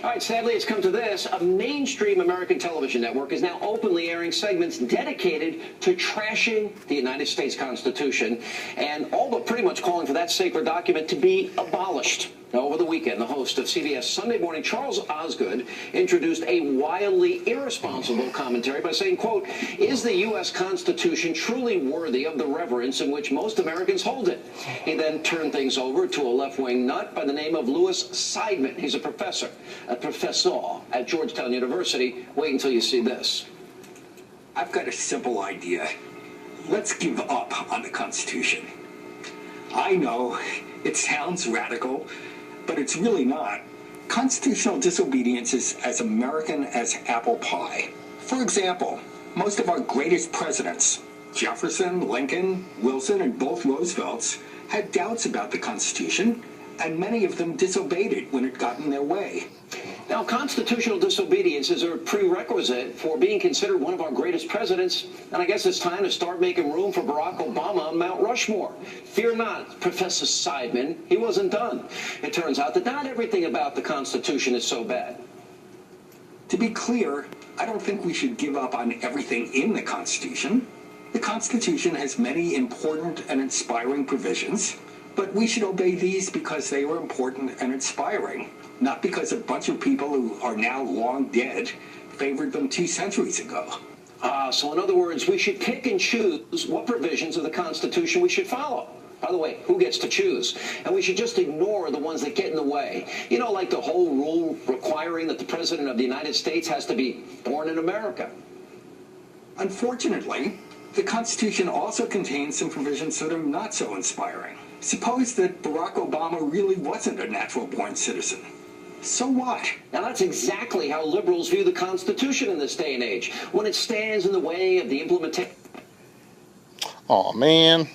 All right, sadly, it's come to this. A mainstream American television network is now openly airing segments dedicated to trashing the United States Constitution, and all but pretty much calling for that sacred document to be abolished. Now, over the weekend, the host of CBS Sunday Morning, Charles Osgood, introduced a wildly irresponsible commentary by saying, quote, "Is the U.S. Constitution truly worthy of the reverence in which most Americans hold it?" He then turned things over to a left-wing nut by the name of Louis Seidman. He's a professor at Georgetown University. Wait until you see this. I've got a simple idea. Let's give up on the Constitution. I know it sounds radical, but it's really not. Constitutional disobedience is as American as apple pie. For example, most of our greatest presidents, Jefferson, Lincoln, Wilson, and both Roosevelts, had doubts about the Constitution, and many of them disobeyed it when it got in their way. Now, constitutional disobedience is a prerequisite for being considered one of our greatest presidents, and I guess it's time to start making room for Barack Obama on Mount Rushmore. Fear not, Professor Seidman, he wasn't done. It turns out that not everything about the Constitution is so bad. To be clear, I don't think we should give up on everything in the Constitution. The Constitution has many important and inspiring provisions, but we should obey these because they are important and inspiring, not because a bunch of people who are now long dead favored them 2 centuries ago. So in other words, we should pick and choose what provisions of the Constitution we should follow. By the way, who gets to choose? And we should just ignore the ones that get in the way. You know, like the whole rule requiring that the President of the United States has to be born in America. Unfortunately, the Constitution also contains some provisions that are not so inspiring. Suppose that Barack Obama really wasn't a natural-born citizen. So what? Now, that's exactly how liberals view the Constitution in this day and age, when it stands in the way of the implementation. Oh, man.